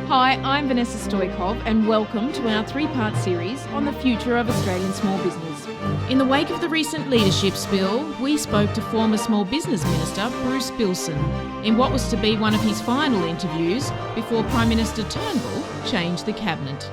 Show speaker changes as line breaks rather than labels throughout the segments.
Hi, I'm Vanessa Stoikov and welcome to our three-part series on the future of Australian small business. In the wake of the recent leadership spill, we spoke to former Small Business Minister Bruce Billson in what was to be one of his final interviews before Prime Minister Turnbull changed the cabinet.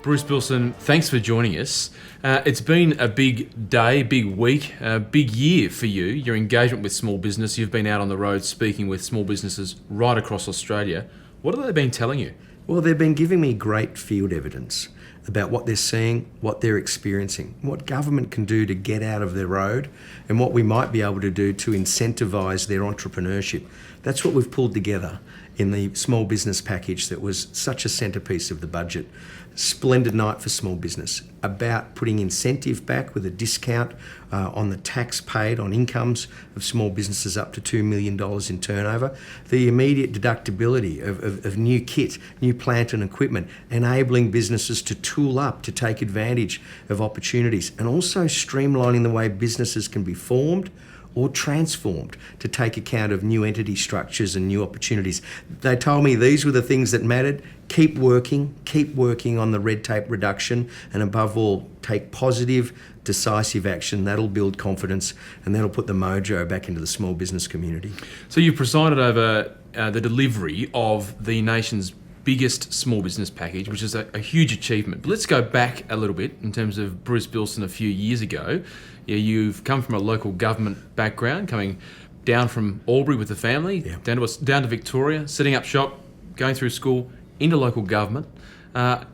Bruce Billson, thanks for joining us. It's been a big day, big week, a big year for you. Your engagement with small business, you've been out on the road speaking with small businesses right across Australia. What have they been telling you?
Well, they've been giving me great field evidence about what they're seeing, what they're experiencing, what government can do to get out of their road, and what we might be able to do to incentivise their entrepreneurship. That's what we've pulled together in the small business package that was such a centrepiece of the budget. Splendid night for small business, about putting incentive back with a discount on the tax paid on incomes of small businesses up to $2 million in turnover, the immediate deductibility of new kit, new plant and equipment, enabling businesses to tool up to take advantage of opportunities, and also streamlining the way businesses can be formed or transformed to take account of new entity structures and new opportunities. They told me these were the things that mattered. Keep working on the red tape reduction, and above all, take positive, decisive action. That'll build confidence and that'll put the mojo back into the small business community.
So you've presided over the delivery of the nation's biggest small business package, which is a huge achievement. But let's go back a little bit in terms of Bruce Billson a few years ago. Yeah, you've come from a local government background, coming down from Albury with the family, down to Victoria, setting up shop, going through school, into local government.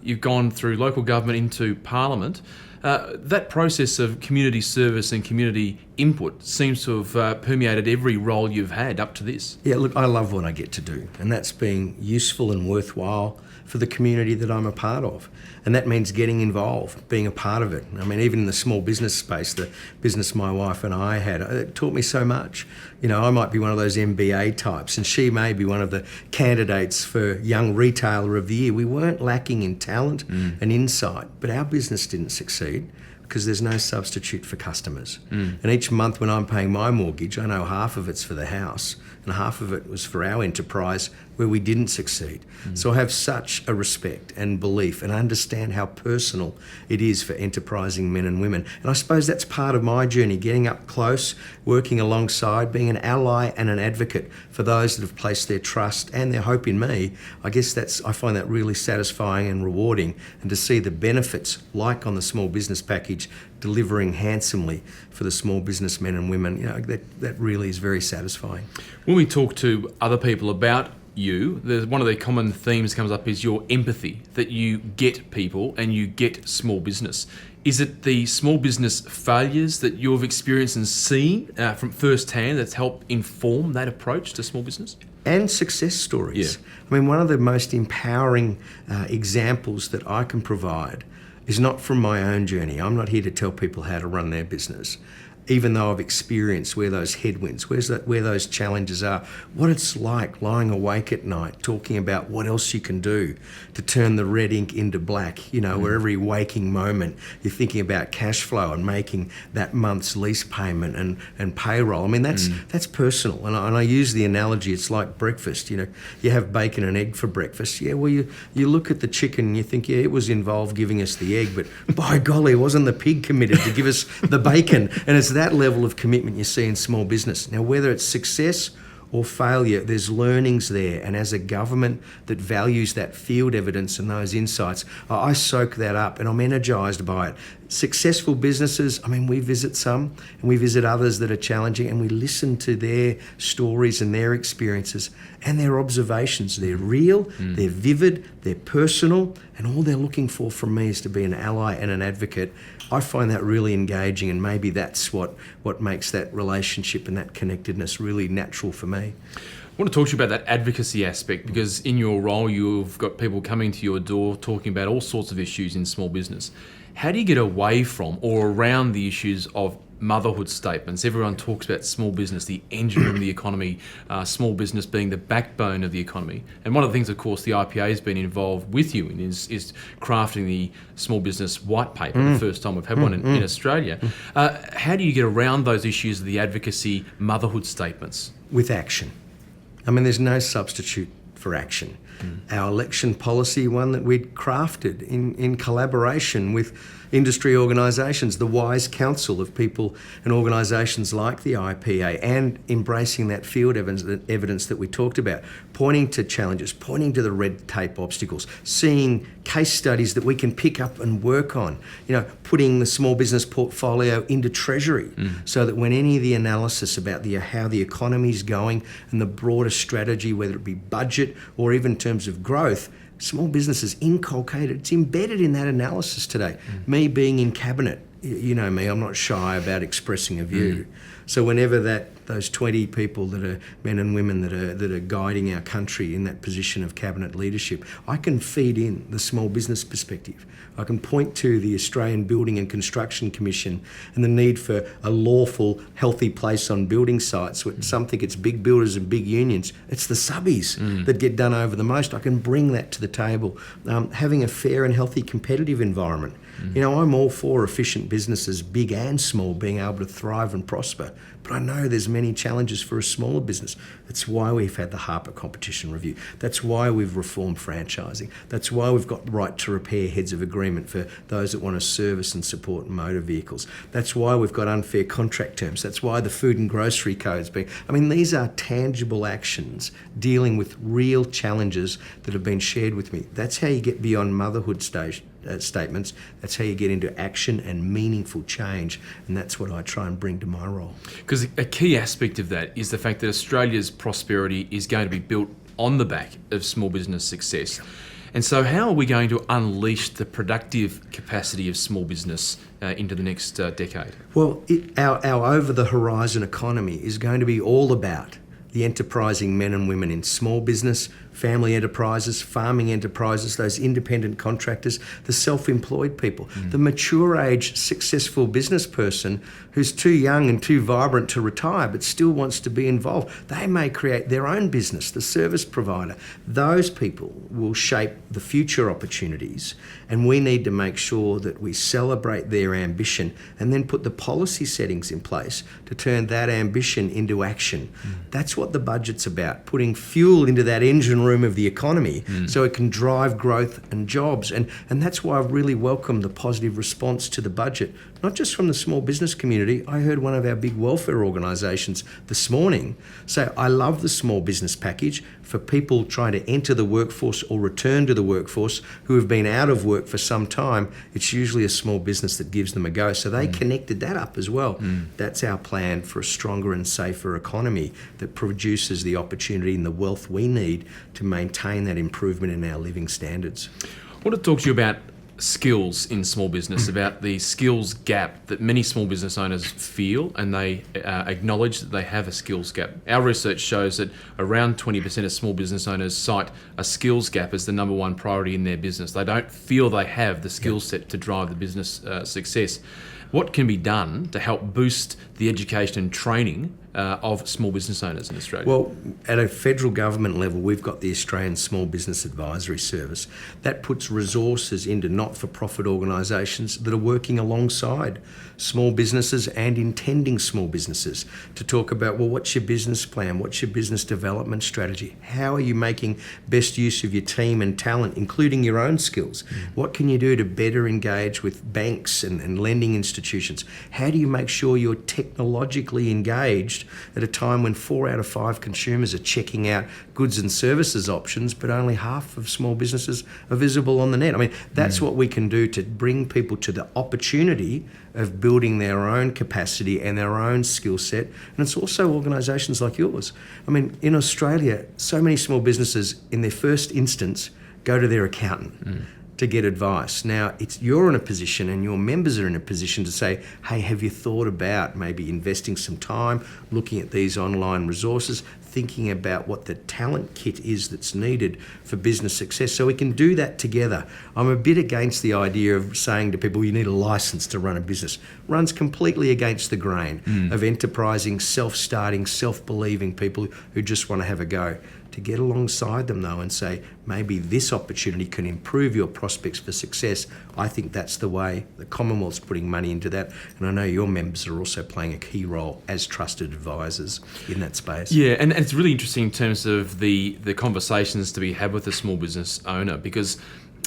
You've gone through local government into Parliament. That process of community service and community input seems to have permeated every role you've had up to this.
Yeah, look, I love what I get to do, and that's being useful and worthwhile for the community that I'm a part of. And that means getting involved, being a part of it. I mean, even in the small business space, the business my wife and I had, it taught me so much. You know, I might be one of those MBA types, and she may be one of the candidates for Young Retailer of the Year. We weren't lacking in talent and insight, but our business didn't succeed because there's no substitute for customers. And each month when I'm paying my mortgage, I know half of it's for the house and half of it was for our enterprise where we didn't succeed. So I have such a respect and belief and understand how personal it is for enterprising men and women. And I suppose that's part of my journey, getting up close, working alongside, being an ally and an advocate for those that have placed their trust and their hope in me. I guess I find that really satisfying and rewarding, and to see the benefits, like on the small business package, delivering handsomely for the small business men and women, you know, that really is very satisfying.
When we talk to other people about you, one of the common themes comes up is your empathy, that you get people and you get small business. Is it the small business failures that you've experienced and seen from first hand that's helped inform that approach to small business?
And success stories.
Yeah.
I mean, one of the most empowering examples that I can provide is not from my own journey. I'm not here to tell people how to run their business, even though I've experienced where those headwinds, where those challenges are, what it's like lying awake at night, talking about what else you can do to turn the red ink into black, you know, where every waking moment you're thinking about cash flow and making that month's lease payment and payroll. I mean, that's personal. And I use the analogy, it's like breakfast, you know, you have bacon and egg for breakfast. Yeah, well, you look at the chicken and you think, yeah, it was involved giving us the egg, but by golly, wasn't the pig committed to give us the bacon? And it's that level of commitment you see in small business. Now, whether it's success or failure, there's learnings there. And as a government that values that field evidence and those insights, I soak that up and I'm energised by it. Successful businesses, I mean, we visit some and we visit others that are challenging, and we listen to their stories and their experiences and their observations. They're real, they're vivid, they're personal, and all they're looking for from me is to be an ally and an advocate. I find that really engaging, and maybe that's what makes that relationship and that connectedness really natural for me.
I want to talk to you about that advocacy aspect, because in your role you've got people coming to your door talking about all sorts of issues in small business. How do you get away from or around the issues of motherhood statements? Everyone talks about small business, the engine of the economy, small business being the backbone of the economy. And one of the things, of course, the IPA has been involved with you in is crafting the small business white paper, the first time we've had one in Australia. How do you get around those issues of the advocacy motherhood statements?
With action. I mean, there's no substitute for action. Our election policy, one that we'd crafted in collaboration with industry organisations, the wise counsel of people and organisations like the IPA, and embracing that field evidence that we talked about, pointing to challenges, pointing to the red tape obstacles, seeing case studies that we can pick up and work on, putting the small business portfolio into Treasury so that when any of the analysis about how the economy's going and the broader strategy, whether it be budget or even in terms of growth, small business is inculcated, it's embedded in that analysis today. Me being in cabinet, you know me, I'm not shy about expressing a view. So whenever those 20 people that are men and women that are guiding our country in that position of cabinet leadership, I can feed in the small business perspective. I can point to the Australian Building and Construction Commission and the need for a lawful, healthy place on building sites. Some think it's big builders and big unions. It's the subbies that get done over the most. I can bring that to the table. Having a fair and healthy competitive environment. I'm all for efficient businesses, big and small, being able to thrive and prosper. But I know there's many challenges for a smaller business. That's why we've had the Harper Competition Review. That's why we've reformed franchising. That's why we've got the right to repair heads of agreement for those that want to service and support motor vehicles. That's why we've got unfair contract terms. That's why the food and grocery code's these are tangible actions dealing with real challenges that have been shared with me. That's how you get beyond motherhood statements. That's how you get into action and meaningful change, and that's what I try and bring to my role.
Because a key aspect of that is the fact that Australia's prosperity is going to be built on the back of small business success. And so how are we going to unleash the productive capacity of small business into the next decade?
Well, our over-the-horizon economy is going to be all about the enterprising men and women in small business, family enterprises, farming enterprises, those independent contractors, the self-employed people, the mature age successful business person who's too young and too vibrant to retire but still wants to be involved. They may create their own business, the service provider. Those people will shape the future opportunities, and we need to make sure that we celebrate their ambition and then put the policy settings in place to turn that ambition into action. That's what the budget's about, putting fuel into that engine room of the economy so it can drive growth and jobs. And that's why I really welcome the positive response to the budget, not just from the small business community. I heard one of our big welfare organisations this morning say, I love the small business package for people trying to enter the workforce or return to the workforce who have been out of work for some time. It's usually a small business that gives them a go. So they connected that up as well. That's our plan for a stronger and safer economy that produces the opportunity and the wealth we need to maintain that improvement in our living standards.
I want to talk to you about skills in small business, about the skills gap that many small business owners feel, and they acknowledge that they have a skills gap. Our research shows that around 20% of small business owners cite a skills gap as the number one priority in their business. They don't feel they have the skill set to drive the business success. What can be done to help boost the education and training of small business owners in Australia?
Well, at a federal government level, we've got the Australian Small Business Advisory Service. That puts resources into not-for-profit organisations that are working alongside small businesses and intending small businesses to talk about, well, what's your business plan? What's your business development strategy? How are you making best use of your team and talent, including your own skills? What can you do to better engage with banks and lending institutions? How do you make sure you're technologically engaged at a time when 4 out of 5 consumers are checking out goods and services options, but only half of small businesses are visible on the net? I mean, that's what we can do to bring people to the opportunity of building their own capacity and their own skill set. And it's also organisations like yours. I mean, in Australia, so many small businesses in their first instance go to their accountant to get advice. Now, you're in a position and your members are in a position to say, hey, have you thought about maybe investing some time, looking at these online resources, thinking about what the talent kit is that's needed for business success, so we can do that together. I'm a bit against the idea of saying to people, you need a license to run a business. Runs completely against the grain of enterprising, self-starting, self-believing people who just want to have a go. To get alongside them though and say, maybe this opportunity can improve your prospects for success. I think that's the way. The Commonwealth's putting money into that, and I know your members are also playing a key role as trusted advisors in that space.
Yeah, and it's really interesting in terms of the conversations to be had with a small business owner, because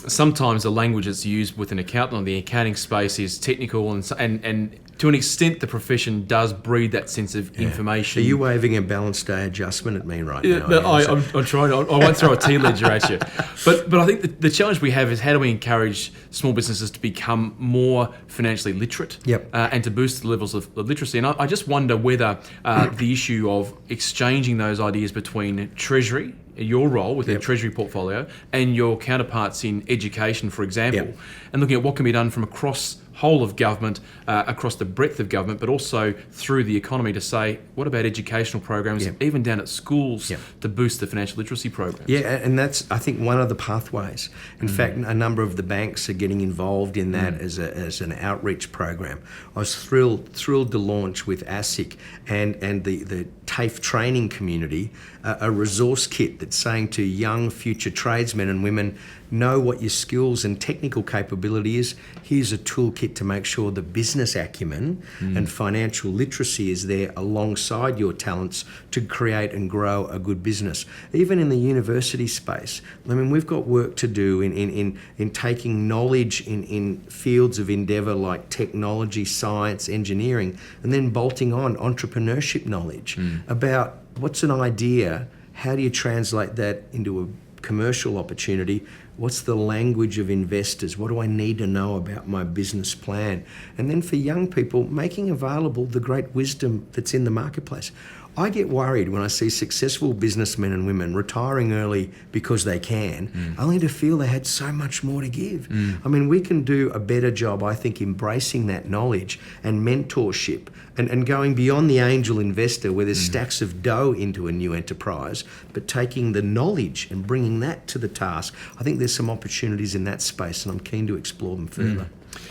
sometimes the language that's used with an accountant or the accounting space is technical, and to an extent the profession does breed that sense of information.
Are you waving a balanced day adjustment at me right now?
No, I'm trying. I won't throw a tea ledger at you, but I think the challenge we have is how do we encourage small businesses to become more financially literate, and to boost the levels of literacy. And I just wonder whether the issue of exchanging those ideas between Treasury, your role within the Treasury portfolio, and your counterparts in education, for example, and looking at what can be done from across whole of government, across the breadth of government, but also through the economy to say, what about educational programs, even down at schools, to boost the financial literacy programs? Yeah,
and that's, I think, one of the pathways. In fact, a number of the banks are getting involved in that as an outreach program. I was thrilled to launch with ASIC and the TAFE training community a resource kit that's saying to young future tradesmen and women, know what your skills and technical capability is. Here's a toolkit to make sure the business acumen and financial literacy is there alongside your talents to create and grow a good business. Even in the university space, I mean, we've got work to do in taking knowledge in fields of endeavour like technology, science, engineering, and then bolting on entrepreneurship knowledge about what's an idea, how do you translate that into a commercial opportunity, what's the language of investors, what do I need to know about my business plan, and then for young people, making available the great wisdom that's in the marketplace. I get worried when I see successful businessmen and women retiring early because they can, only to feel they had so much more to give. I mean, we can do a better job, I think, embracing that knowledge and mentorship and going beyond the angel investor where there's stacks of dough into a new enterprise, but taking the knowledge and bringing that to the task. I think there's some opportunities in that space and I'm keen to explore them further.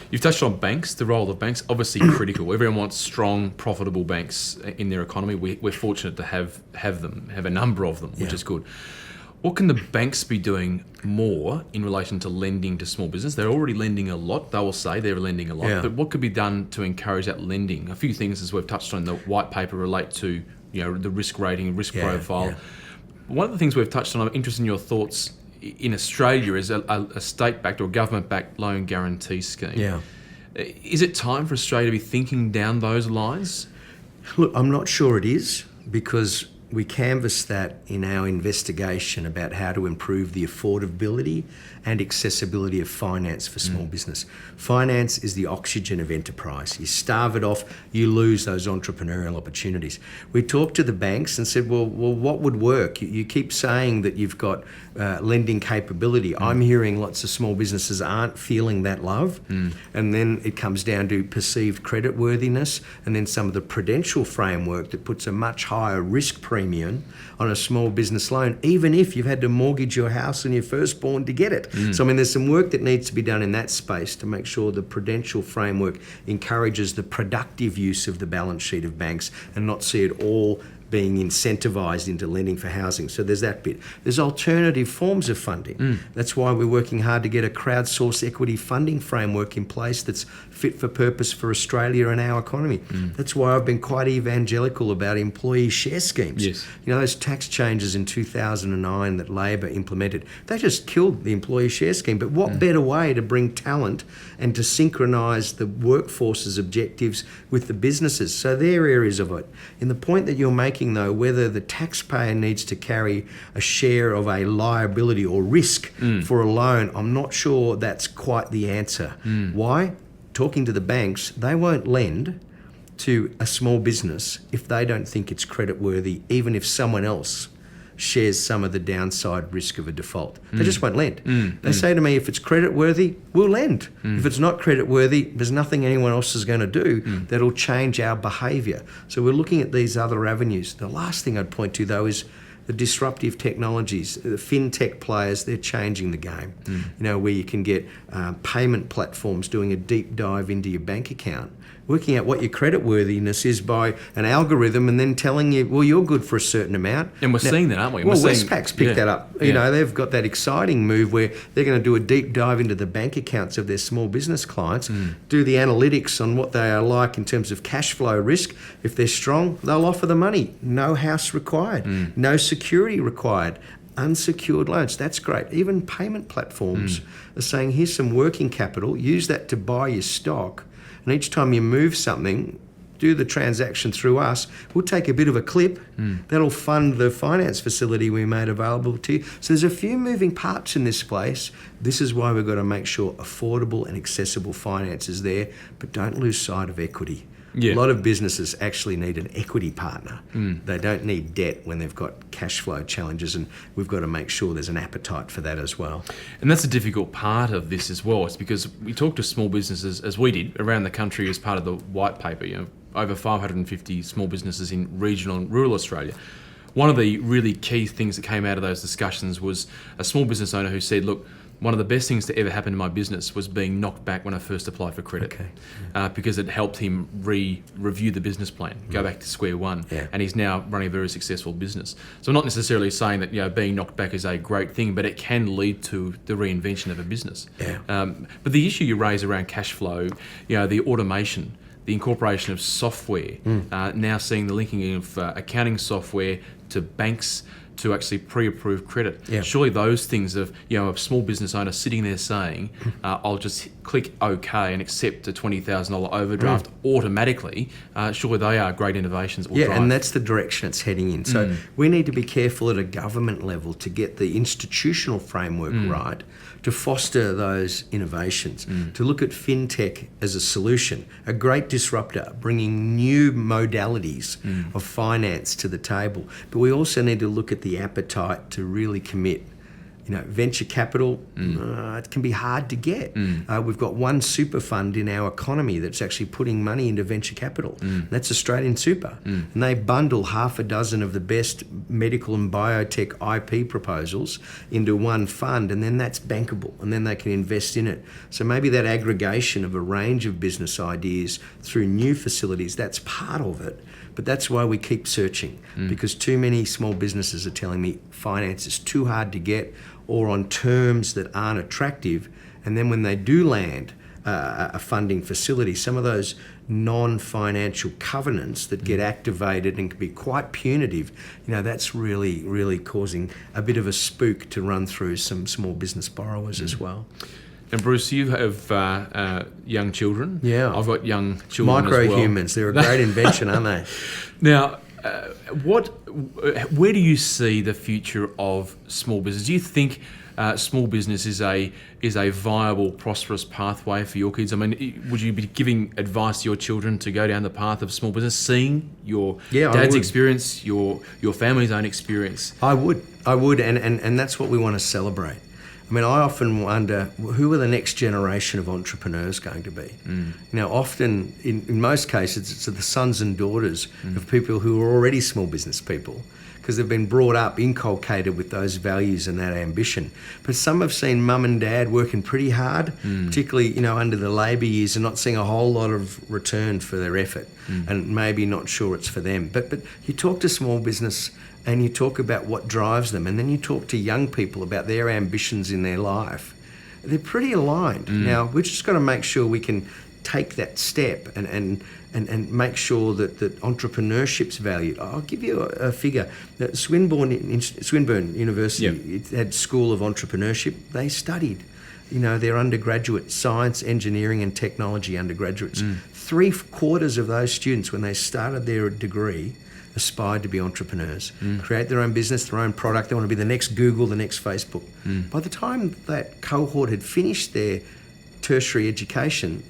You've touched on banks, the role of banks, obviously critical. Everyone wants strong, profitable banks in their economy. We're fortunate to have a number of them, which is good. What can the banks be doing more in relation to lending to small business? They're already lending a lot. They will say they're lending a lot, but what could be done to encourage that lending? A few things, as we've touched on in the white paper, relate to the risk rating, risk profile. One of the things we've touched on, I'm interested in your thoughts. In Australia is a state-backed or government-backed loan guarantee scheme. Is it time for Australia to be thinking down those lines?
Look, I'm not sure it is, because we canvassed that in our investigation about how to improve the affordability and accessibility of finance for small business. Finance is the oxygen of enterprise. You starve it off, you lose those entrepreneurial opportunities. We talked to the banks and said, well, what would work? You keep saying that you've got lending capability. I'm hearing lots of small businesses aren't feeling that love. And then it comes down to perceived creditworthiness and then some of the prudential framework that puts a much higher risk premium on a small business loan, even if you've had to mortgage your house and your firstborn to get it. So, I mean, there's some work that needs to be done in that space to make sure the prudential framework encourages the productive use of the balance sheet of banks and not see it all being incentivised into lending for housing. So there's that bit. There's alternative forms of funding. That's why we're working hard to get a crowdsourced equity funding framework in place that's fit for purpose for Australia and our economy. That's why I've been quite evangelical about employee share schemes. You know, those tax changes in 2009 that Labor implemented, they just killed the employee share scheme. But what better way to bring talent and to synchronise the workforce's objectives with the businesses? So they're areas of it. In the point that you're making, though, whether the taxpayer needs to carry a share of a liability or risk for a loan, I'm not sure that's quite the answer. Why? Talking to the banks, they won't lend to a small business if they don't think it's creditworthy, even if someone else shares some of the downside risk of a default. They just won't lend. They say to me, if it's creditworthy, we'll lend. If it's not creditworthy, there's nothing anyone else is going to do that'll change our behaviour. So we're looking at these other avenues. The last thing I'd point to, though, is the disruptive technologies. The fintech players, they're changing the game. You know, where you can get payment platforms doing a deep dive into your bank account working out what your credit worthiness is by an algorithm and then telling you, well, you're good for a certain amount.
And we're seeing that, aren't we?
Well, Westpac's picked that up. You
Yeah.
know, they've got that exciting move where they're going to do a deep dive into the bank accounts of their small business clients, do the analytics on what they are like in terms of cash flow risk. If they're strong, they'll offer the money. No house required, no security required. Unsecured loans, that's great. Even payment platforms are saying, here's some working capital, use that to buy your stock, and each time you move something, do the transaction through us, we'll take a bit of a clip, that'll fund the finance facility we made available to you. So there's a few moving parts in this place. This is why we've got to make sure affordable and accessible finance is there, but don't lose sight of equity.
Yeah.
A lot of businesses actually need an equity partner. They don't need debt when they've got cash flow challenges, and we've got to make sure there's an appetite for that as well.
And that's a difficult part of this as well. It's because we talk to small businesses, as we did, around the country as part of the white paper, over 550 small businesses in regional and rural Australia. One of the really key things that came out of those discussions was a small business owner who said, look, one of the best things to ever happen in my business was being knocked back when I first applied for credit, because it helped him review the business plan, go back to square one, and he's now running a very successful business. So I'm not necessarily saying that being knocked back is a great thing, but it can lead to the reinvention of a business. But the issue you raise around cash flow, the automation, the incorporation of software, now seeing the linking of accounting software to banks, to actually pre-approve credit. Surely those things of, a small business owner sitting there saying, I'll just click OK and accept a $20,000 overdraft automatically, surely they are great innovations.
And that's the direction it's heading in. So we need to be careful at a government level to get the institutional framework right, to foster those innovations, to look at fintech as a solution, a great disruptor, bringing new modalities of finance to the table. But we also need to look at the appetite to really commit. Venture capital, it can be hard to get. We've got one super fund in our economy that's actually putting money into venture capital. That's Australian Super. And they bundle half a dozen of the best medical and biotech IP proposals into one fund, and then that's bankable, and then they can invest in it. So maybe that aggregation of a range of business ideas through new facilities, that's part of it. But that's why we keep searching, because too many small businesses are telling me finance is too hard to get or on terms that aren't attractive. And then when they do land a funding facility, some of those non-financial covenants that get activated and can be quite punitive, that's really, really causing a bit of a spook to run through some small business borrowers as well.
And Bruce, you have young children.
Yeah.
I've got young children as well.
Microhumans, they're a great invention, aren't they?
Now, where do you see the future of small business? Do you think small business is a viable, prosperous pathway for your kids? I mean, would you be giving advice to your children to go down the path of small business, seeing your dad's experience, your family's own experience?
I would, and that's what we want to celebrate. I mean, I often wonder, who are the next generation of entrepreneurs going to be? Now, often, in most cases, it's the sons and daughters of people who are already small business people, because they've been brought up, inculcated with those values and that ambition. But some have seen mum and dad working pretty hard, particularly, under the Labor years, and not seeing a whole lot of return for their effort, and maybe not sure it's for them. But you talk to small business and you talk about what drives them, and then you talk to young people about their ambitions in their life. They're pretty aligned. Now, we've just got to make sure we can take that step and make sure that entrepreneurship's valued. I'll give you a figure. Swinburne University, it had School of Entrepreneurship. They studied, their undergraduate science, engineering and technology undergraduates. 3/4 of those students, when they started their degree, aspired to be entrepreneurs, create their own business, their own product. They want to be the next Google, the next Facebook. By the time that cohort had finished their tertiary education,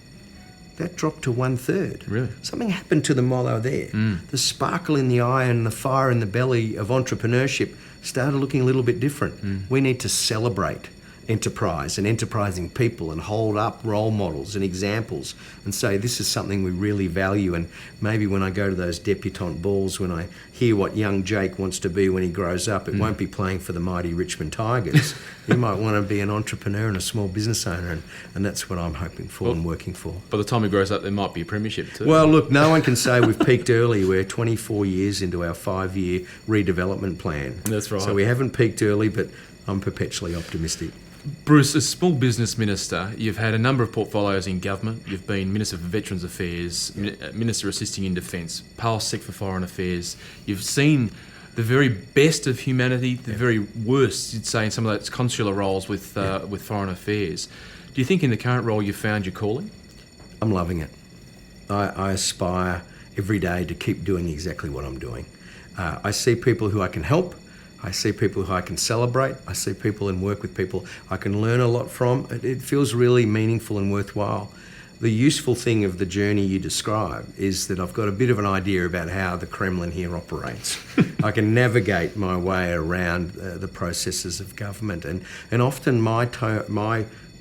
that dropped to 1/3.
Really?
Something happened to them while they were there. The sparkle in the eye and the fire in the belly of entrepreneurship started looking a little bit different. We need to celebrate enterprise and enterprising people and hold up role models and examples and say this is something we really value. And maybe when I go to those debutante balls, when I hear what young Jake wants to be when he grows up, it won't be playing for the mighty Richmond Tigers. You might want to be an entrepreneur and a small business owner, and that's what I'm hoping for and working for.
By the time he grows up, there might be a premiership too.
Well, look, no one can say we've peaked early. We're 24 years into our 5-year redevelopment plan.
That's right.
So we haven't peaked early, but I'm perpetually optimistic.
Bruce, as Small Business Minister, you've had a number of portfolios in government. You've been Minister for Veterans Affairs, Minister Assisting in Defence, Sec for Foreign Affairs. You've seen the very best of humanity, the very worst, you'd say, in some of those consular roles with Foreign Affairs. Do you think in the current role you've found your calling?
I'm loving it. I aspire every day to keep doing exactly what I'm doing. I see people who I can help. I see people who I can celebrate. I see people and work with people I can learn a lot from. It feels really meaningful and worthwhile. The useful thing of the journey you describe is that I've got a bit of an idea about how the Kremlin here operates. I can navigate my way around the processes of government, and often my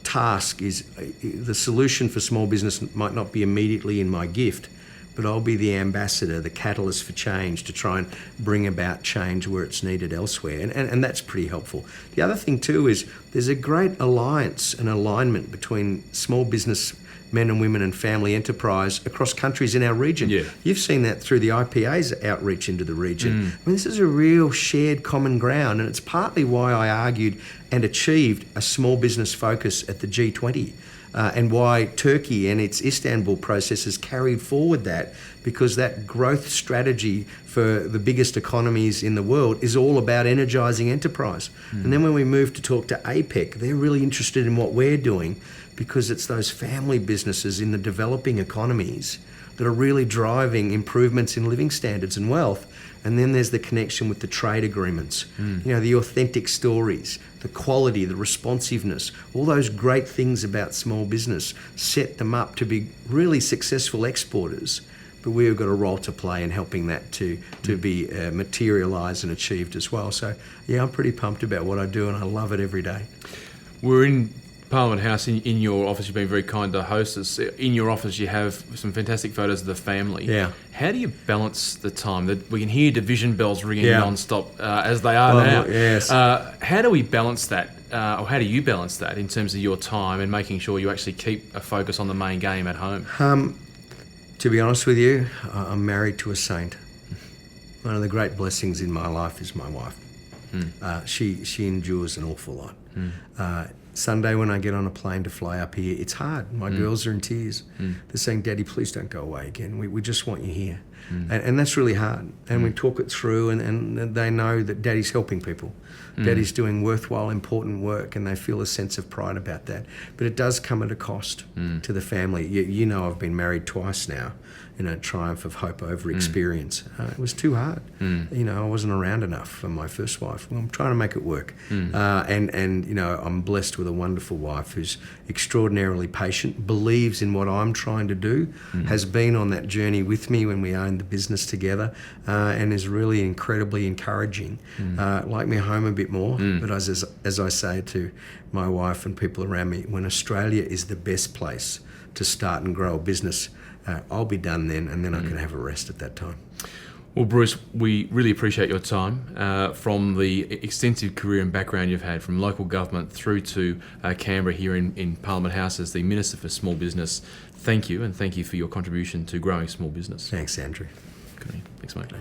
task is the solution for small business might not be immediately in my gift, but I'll be the ambassador, the catalyst for change to try and bring about change where it's needed elsewhere. And that's pretty helpful. The other thing too is there's a great alliance and alignment between small business men and women and family enterprise across countries in our region.
Yeah.
You've seen that through the IPA's outreach into the region. I mean, this is a real shared common ground, and it's partly why I argued and achieved a small business focus at the G20. And why Turkey and its Istanbul processes carried forward that, because that growth strategy for the biggest economies in the world is all about energising enterprise. And then when we move to talk to APEC, they're really interested in what we're doing, because it's those family businesses in the developing economies that are really driving improvements in living standards and wealth. And then there's the connection with the trade agreements, the authentic stories, the quality, the responsiveness, all those great things about small business set them up to be really successful exporters. But we've got a role to play in helping that to be materialised and achieved as well. So, yeah, I'm pretty pumped about what I do, and I love it every day.
We're in Parliament House. In your office, you've been very kind to host us. In your office, you have some fantastic photos of the family.
Yeah.
How do you balance the time? That we can hear division bells ringing non-stop as they are now.
Yes.
How do we balance that, or how do you balance that in terms of your time and making sure you actually keep a focus on the main game at home?
To be honest with you, I'm married to a saint. One of the great blessings in my life is my wife. She endures an awful lot. Sunday when I get on a plane to fly up here, it's hard. My girls are in tears. They're saying, "Daddy, please don't go away again. We just want you here." And that's really hard. And we talk it through, and they know that Daddy's helping people. Daddy's doing worthwhile, important work, and they feel a sense of pride about that. But it does come at a cost to the family. You know, I've been married twice now in a triumph of hope over experience. It was too hard. I wasn't around enough for my first wife. Well, I'm trying to make it work. And I'm blessed with a wonderful wife who's extraordinarily patient, believes in what I'm trying to do, has been on that journey with me when we owned the business together, and is really incredibly encouraging. Like me home a bit more, but as I say to my wife and people around me, when Australia is the best place to start and grow a business, I'll be done then, and then I can have a rest at that time.
Well, Bruce, we really appreciate your time. From the extensive career and background you've had from local government through to Canberra here in Parliament House as the Minister for Small Business, thank you, and thank you for your contribution to growing small business.
Thanks, Andrew.
Okay. Thanks, mate.